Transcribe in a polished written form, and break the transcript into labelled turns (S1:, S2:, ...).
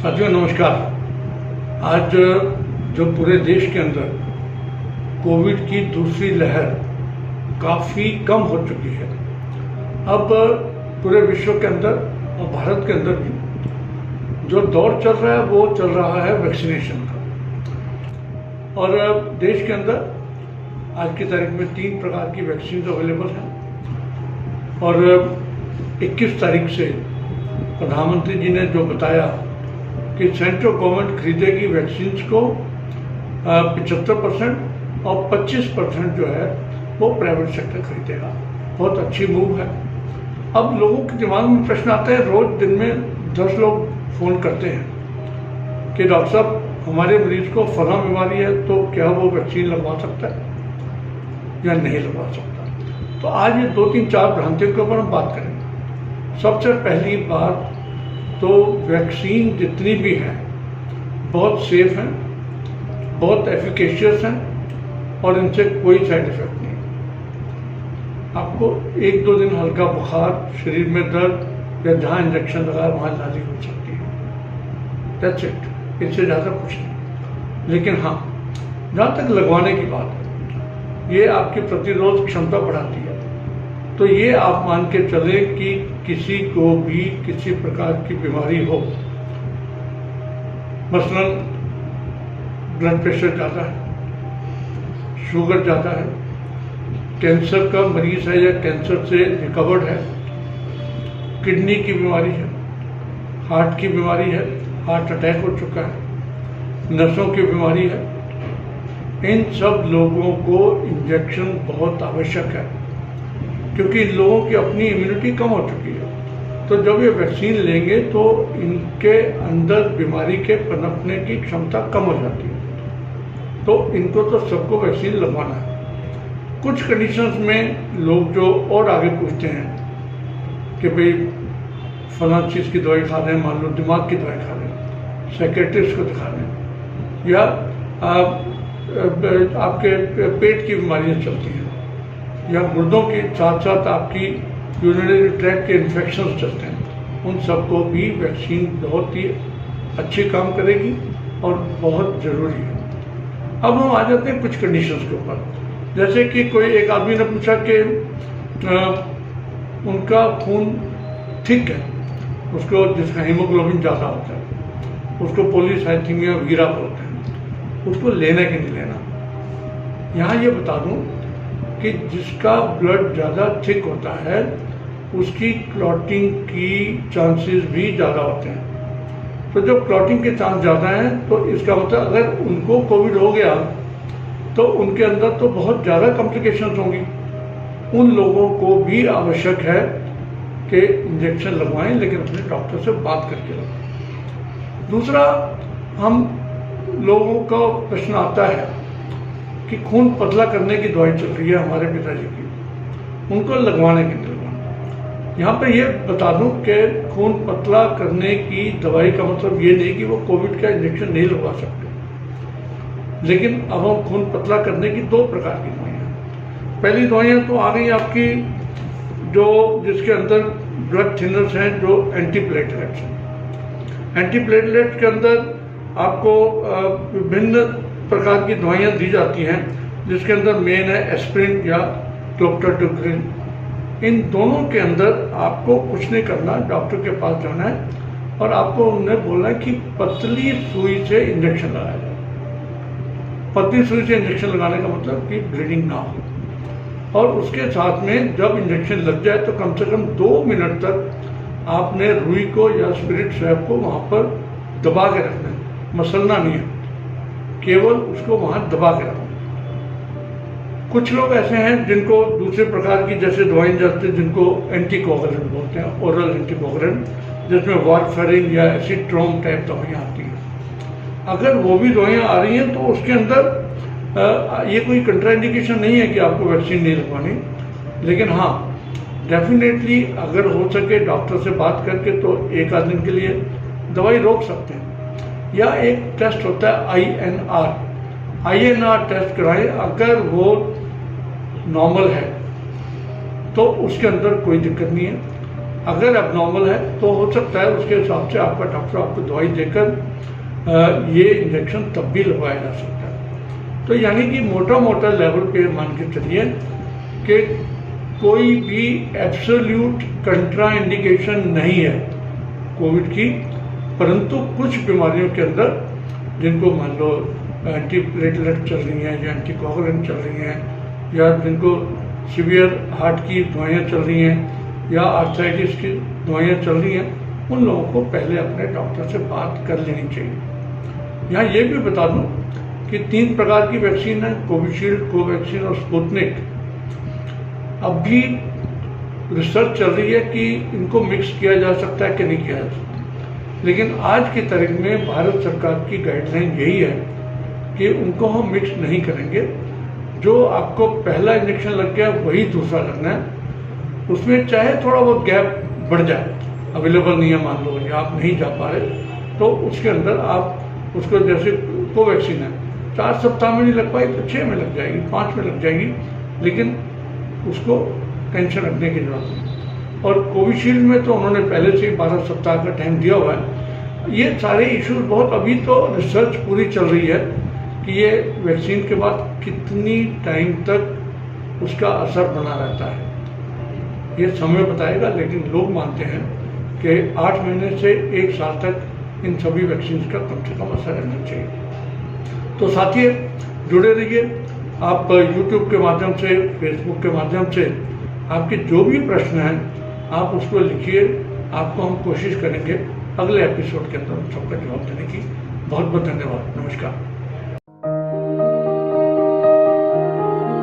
S1: साथियों नमस्कार। आज जो पूरे देश के अंदर कोविड की दूसरी लहर काफ़ी कम हो चुकी है, अब पूरे विश्व के अंदर और भारत के अंदर भी जो दौर चल रहा है वो चल रहा है वैक्सीनेशन का। और देश के अंदर आज की तारीख में 3 प्रकार की वैक्सीन अवेलेबल हैं और 21 तारीख से प्रधानमंत्री जी ने जो बताया कि सेंट्रल गवर्नमेंट खरीदेगी वैक्सीन्स को 75% और 25% जो है वो प्राइवेट सेक्टर खरीदेगा। बहुत अच्छी मूव है। अब लोगों के दिमाग में प्रश्न आता है, रोज दिन में 10 लोग फ़ोन करते हैं कि डॉक्टर साहब हमारे मरीज को फलां बीमारी है तो क्या वो वैक्सीन लगवा सकता है या नहीं लगवा सकता। तो आज ये 2-3-4 भ्रांतियों के ऊपर हम बात करेंगे। सबसे पहली बात तो वैक्सीन जितनी भी हैं बहुत सेफ हैं, बहुत एफिकेशियस हैं और इनसे कोई साइड इफेक्ट नहीं। आपको 1-2 दिन हल्का बुखार, शरीर में दर्द या जहाँ इंजेक्शन लगा वहाँ नाली हो सकती है, दैट्स इट, इससे ज़्यादा कुछ नहीं। लेकिन हाँ, जहाँ तक लगवाने की बात है, ये आपकी प्रतिरोध क्षमता बढ़ाती है। तो ये आप मान के चले कि किसी को भी किसी प्रकार की बीमारी हो, मसलन ब्लड प्रेशर ज़्यादा है, शुगर ज़्यादा है, कैंसर का मरीज है या कैंसर से रिकवर्ड है, किडनी की बीमारी है, हार्ट की बीमारी है, हार्ट अटैक हो चुका है, नसों की बीमारी है, इन सब लोगों को इंजेक्शन बहुत आवश्यक है क्योंकि इन लोगों की अपनी इम्यूनिटी कम हो चुकी है। तो जब ये वैक्सीन लेंगे तो इनके अंदर बीमारी के पनपने की क्षमता कम हो जाती है। तो इनको तो सबको वैक्सीन लगवाना है। कुछ कंडीशंस में लोग जो और आगे पूछते हैं कि भाई फलां चीज़ की दवाई खा रहे हैं, मान लो दिमाग की दवाई खा रहे हैं, साइकेट्रिस्ट को दिखा रहे हैं, या आपके पेट की बीमारियाँ चलती हैं, या गुर्दों के साथ साथ आपकी यूरिनरी ट्रैक्ट के इन्फेक्शंस चलते हैं, उन सबको भी वैक्सीन बहुत ही अच्छी काम करेगी और बहुत ज़रूरी है। अब हम आ जाते हैं कुछ कंडीशंस के ऊपर। जैसे कि कोई एक आदमी ने पूछा कि उनका खून ठीक है, उसको जिसका हीमोग्लोबिन ज़्यादा होता है, उसको पॉलीसाइथेमिया वीरा बोलते हैं, उसको लेना कि नहीं लेना। यहाँ ये बता दूँ कि जिसका ब्लड ज़्यादा थिक होता है उसकी क्लॉटिंग की चांसेस भी ज़्यादा होते हैं। तो जब क्लॉटिंग के चांस ज़्यादा हैं तो इसका मतलब अगर उनको कोविड हो गया तो उनके अंदर तो बहुत ज़्यादा कॉम्प्लिकेशंस होंगी। उन लोगों को भी आवश्यक है कि इंजेक्शन लगवाएं, लेकिन अपने डॉक्टर से बात करके लगवाएं। दूसरा, हम लोगों का प्रश्न आता है कि खून पतला करने की दवाई चल रही है हमारे पिताजी की, उनको लगवाने की नहीं लगवाना। यहाँ पे ये बता दूं कि खून पतला करने की दवाई का मतलब ये नहीं कि वो कोविड का इंजेक्शन नहीं लगवा सकते। लेकिन अब हम खून पतला करने की 2 प्रकार की दवाइयाँ। पहली दवाइयाँ तो आ गई आपकी जो जिसके अंदर ब्लड थिनर्स हैं, जो एंटीप्लेटलेट्स हैं। एंटीप्लेटलेट्स के अंदर आपको विभिन्न प्रकार की दवाइयाँ दी जाती हैं, जिसके अंदर मेन है एस्पिरिन या क्लोप्टोग्रिन। इन दोनों के अंदर आपको कुछ नहीं करना, डॉक्टर के पास जाना है और आपको उन्हें बोलना है कि पतली सुई से इंजेक्शन लगाया जाए। पतली सुई से इंजेक्शन लगाने का मतलब कि ब्लीडिंग ना हो। और उसके साथ में जब इंजेक्शन लग जाए तो कम से कम 2 मिनट तक आपने रुई को या स्पिरिट स्वैप को वहाँ पर दबा के रखना है, मसलना नहीं है, केवल उसको वहाँ दबा के रखना। कुछ लोग ऐसे हैं जिनको दूसरे प्रकार की जैसे दवाइयाँ जाती हैं जिनको एंटीकोगुलेंट बोलते हैं, ओरल एंटीकोगुलेंट, जिसमें वारफेरिन या एसिट्रोम टाइप दवाइयाँ आती हैं। अगर वो भी दवाइयाँ आ रही हैं तो उसके अंदर ये कोई कंट्राइंडिकेशन नहीं है कि आपको वैक्सीन नहीं लगवानी। लेकिन हाँ, डेफिनेटली अगर हो सके डॉक्टर से बात करके तो 1 आध दिन के लिए दवाई रोक सकते हैं। या एक टेस्ट होता है INR टेस्ट कराएं। अगर वो नॉर्मल है तो उसके अंदर कोई दिक्कत नहीं है। अगर एबनॉर्मल है तो हो सकता है उसके हिसाब से आपका डॉक्टर आपको दवाई देकर ये इंजेक्शन तब भी लगवाया जा सकता है। तो यानी कि मोटा मोटा लेवल पे मान के चलिए कि कोई भी एब्सोल्यूट कंट्रा इंडिकेशन नहीं है कोविड की, परंतु कुछ बीमारियों के अंदर जिनको मान लो एंटी प्लेटलेट चल रही हैं या एंटी कोगुलेंट चल रही हैं या जिनको सीवियर हार्ट की दवाइयाँ चल रही हैं या आर्थराइटिस की दवाइयाँ चल रही हैं, उन लोगों को पहले अपने डॉक्टर से बात कर लेनी चाहिए। यहाँ ये भी बता दूं कि 3 प्रकार की वैक्सीन है, कोविशील्ड, कोवैक्सीन और स्पुतनिक। अब भी रिसर्च चल रही है कि इनको मिक्स किया जा सकता है कि नहीं किया जा सकता, लेकिन आज की तारीख में भारत सरकार की गाइडलाइन यही है कि उनको हम मिक्स नहीं करेंगे। जो आपको पहला इंजेक्शन लग गया वही दूसरा लगना है, उसमें चाहे थोड़ा बहुत गैप बढ़ जाए, अवेलेबल नहीं है मान लो या आप नहीं जा पा रहे, तो उसके अंदर आप उसको, जैसे कोवैक्सीन है 4 सप्ताह में नहीं लग पाई तो 6 में लग जाएगी, 5 में लग जाएगी, लेकिन उसको टेंशन रखने की जरूरत नहीं। और कोविशील्ड में तो उन्होंने पहले से ही 12 सप्ताह का टाइम दिया हुआ है। ये सारे इश्यूज बहुत, अभी तो रिसर्च पूरी चल रही है कि ये वैक्सीन के बाद कितनी टाइम तक उसका असर बना रहता है, ये समय बताएगा। लेकिन लोग मानते हैं कि 8 महीने से 1 साल तक इन सभी वैक्सीन का कम से कम असर रहना चाहिए। तो साथियों, जुड़े रहिए। आप YouTube के माध्यम से, Facebook के माध्यम से आपके जो भी प्रश्न हैं आप उसको लिखिए, आपको हम कोशिश करेंगे अगले एपिसोड के अंदर सबका जवाब देने की। बहुत बहुत धन्यवाद। नमस्कार।